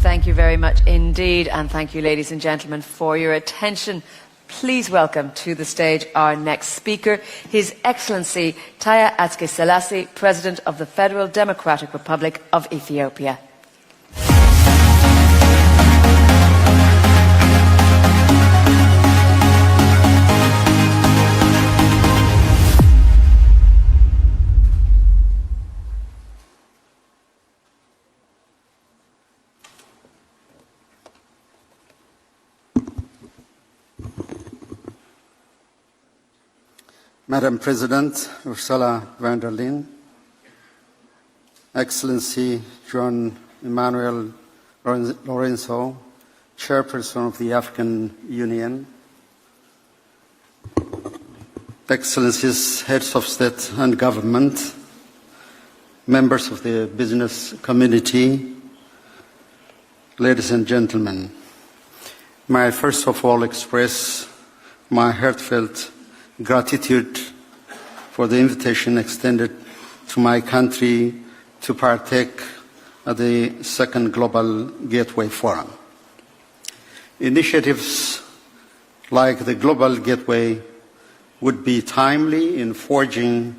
Thank you very much indeed, and thank you, ladies and gentlemen, for your attention. Please welcome to the stage our next speaker, His Excellency Taye Atske-Selassie, President of the Federal Democratic Republic of Ethiopia. Madam President Ursula von der Leyen, Excellency John Emmanuel Lorenzo, Chairperson of the African Union, Excellencies, Heads of State and Government, members of the business community, ladies and gentlemen, may I first of all express my heartfelt gratitude for the invitation extended to my country to partake at the second Global Gateway Forum. Initiatives like the Global Gateway would be timely in forging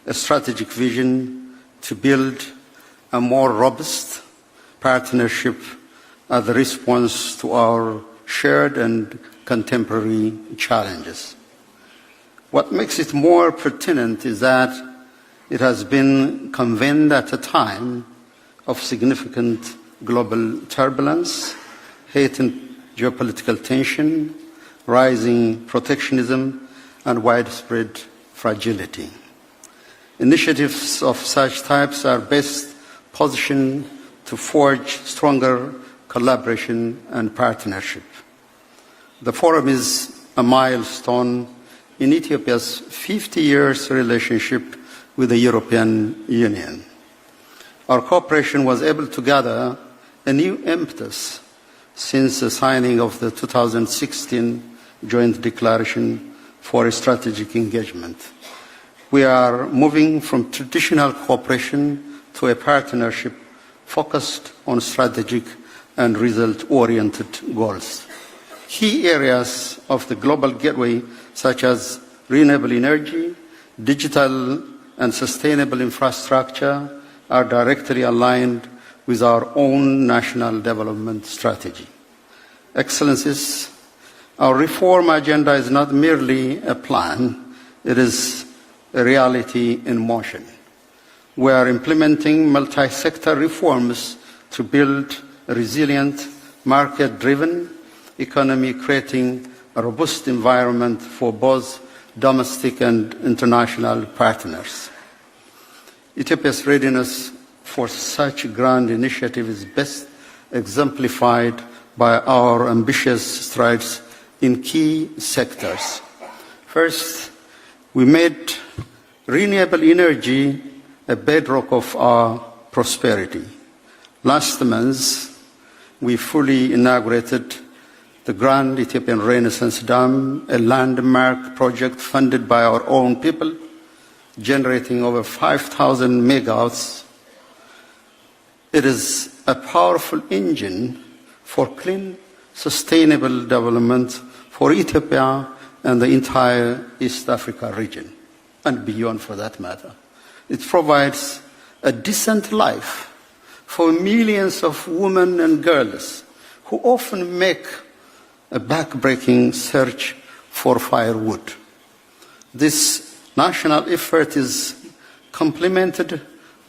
a strategic vision to build a more robust partnership as a response to our shared and contemporary challenges. What makes it more pertinent is that it has been convened at a time of significant global turbulence, heightened geopolitical tension, rising protectionism, and widespread fragility. Initiatives of such types are best positioned to forge stronger collaboration and partnership. The forum is a milestone in Ethiopia's 50 years relationship with the European Union. Our cooperation was able to gather a new impetus since the signing of the 2016 Joint Declaration for a Strategic Engagement. We are moving from traditional cooperation to a partnership focused on strategic and result-oriented goals. Key areas of the Global Gateway, such as renewable energy, digital and sustainable infrastructure, are directly aligned with our own national development strategy. Excellencies, our reform agenda is not merely a plan, it is a reality in motion. We are implementing multi-sector reforms to build a resilient, market-driven economy, creating a robust environment for both domestic and international partners. Ethiopia's readiness for such a grand initiative is best exemplified by our ambitious strides in key sectors. First, we made renewable energy a bedrock of our prosperity. Last month, we fully inaugurated the Grand Ethiopian Renaissance Dam, a landmark project funded by our own people, generating over 5,000 megawatts. It is a powerful engine for clean, sustainable development for Ethiopia and the entire East Africa region, and beyond for that matter. It provides a decent life for millions of women and girls who often make a back-breaking search for firewood. This national effort is complemented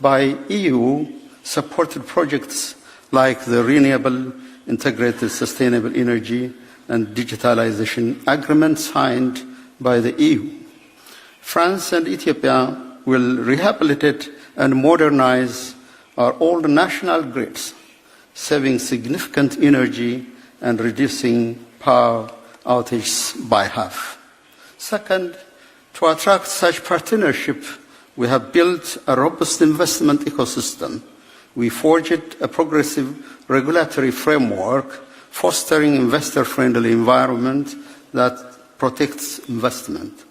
by EU-supported projects like the Renewable Integrated Sustainable Energy and Digitalization Agreement signed by the EU. France and Ethiopia will rehabilitate and modernize our old national grids, saving significant energy and reducing power outages by half. Second, to attract such partnership, we have built a robust investment ecosystem. We forged a progressive regulatory framework, fostering investor-friendly environment that protects investment.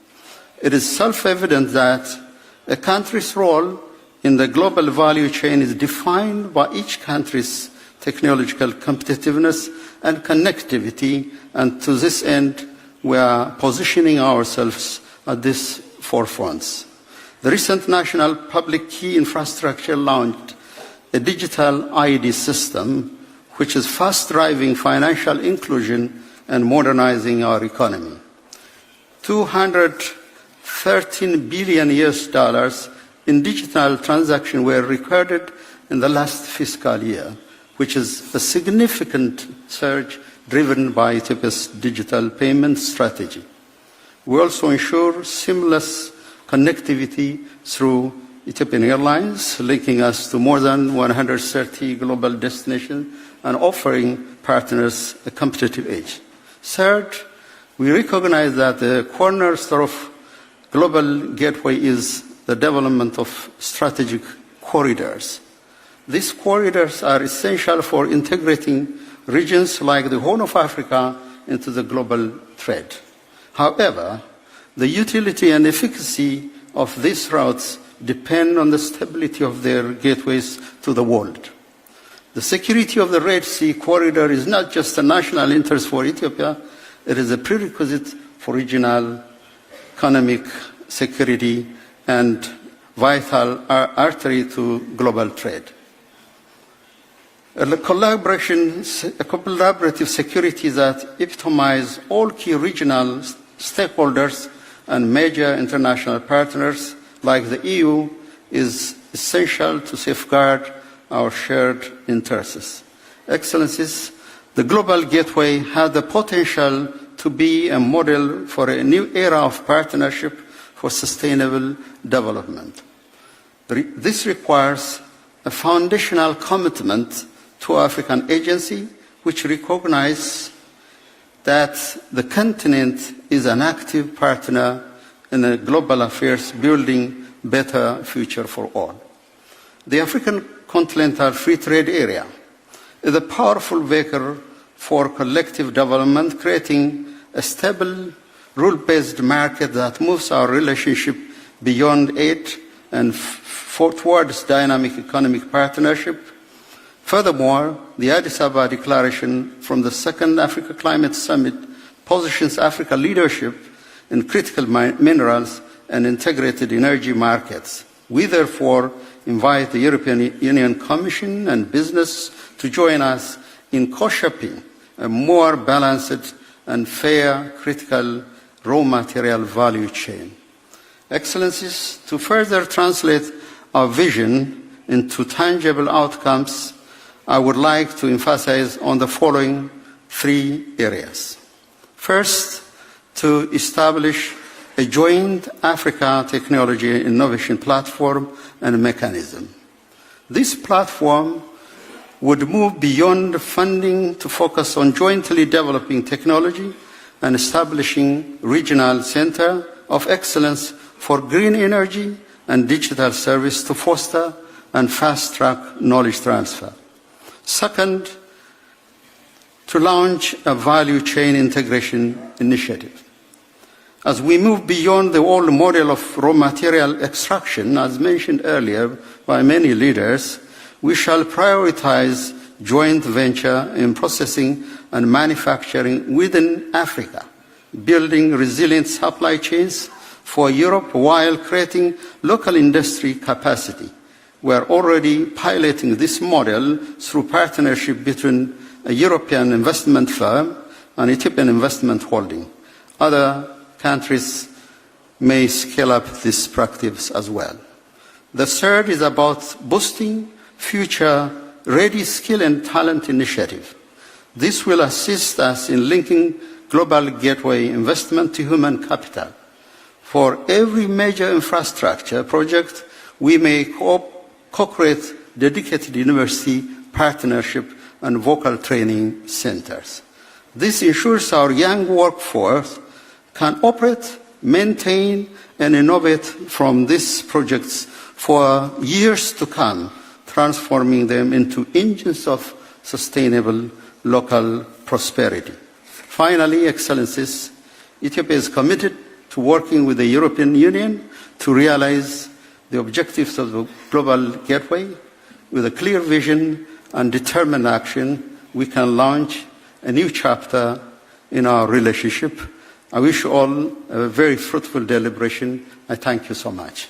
It is self-evident that a country's role in the global value chain is defined by each country's technological competitiveness and connectivity, and to this end, we are positioning ourselves at these forefronts. The recent National Public Key Infrastructure launched a digital ID system, which is fast driving financial inclusion and modernizing our economy. $213 billion in digital transactions were recorded in the last fiscal year, which is a significant surge driven by Ethiopia's digital payment strategy. We also ensure seamless connectivity through Ethiopian Airlines, linking us to more than 130 global destinations and offering partners a competitive edge. Third, we recognize that the cornerstone of global gateway is the development of strategic corridors. These corridors are essential for integrating regions like the Horn of Africa into the global trade. However, the utility and efficacy of these routes depend on the stability of their gateways to the world. The security of the Red Sea corridor is not just a national interest for Ethiopia, it is a prerequisite for regional economic security and vital artery to global trade. A collaborative security that epitomizes all key regional stakeholders and major international partners like the EU is essential to safeguard our shared interests. Excellencies, the Global Gateway has the potential to be a model for a new era of partnership for sustainable development. This requires a foundational commitment to African agency, which recognizes that the continent is an active partner in global affairs, building a better future for all. The African Continental Free Trade Area is a powerful vehicle for collective development, creating a stable, rule-based market that moves our relationship beyond aid and towards dynamic economic partnership. Furthermore, the Addis Ababa Declaration from the Second Africa Climate Summit positions Africa leadership in critical minerals and integrated energy markets. We therefore invite the European Union Commission and business to join us in co-shaping a more balanced and fair critical raw material value chain. Excellencies, to further translate our vision into tangible outcomes, I would like to emphasize on the following three areas. First, to establish a joint Africa technology innovation platform and mechanism. This platform would move beyond funding to focus on jointly developing technology and establishing regional center of excellence for green energy and digital service to foster and fast-track knowledge transfer. Second, to launch a value chain integration initiative. As we move beyond the old model of raw material extraction, as mentioned earlier by many leaders, we shall prioritize joint venture in processing and manufacturing within Africa, building resilient supply chains for Europe while creating local industry capacity. We are already piloting this model through partnership between a European investment firm and Ethiopian investment holding. Other countries may scale up this practice as well. The third is about boosting future ready skill and talent initiative. This will assist us in linking global gateway investment to human capital. For every major infrastructure project, we may co-create dedicated university partnership and vocal training centers. This ensures our young workforce can operate, maintain, and innovate from these projects for years to come, transforming them into engines of sustainable local prosperity. Finally, Excellencies, Ethiopia is committed to working with the European Union to realize the objectives of the Global Gateway with a clear vision and determined action, we can launch a new chapter in our relationship. I wish you all a very fruitful deliberation. I thank you so much.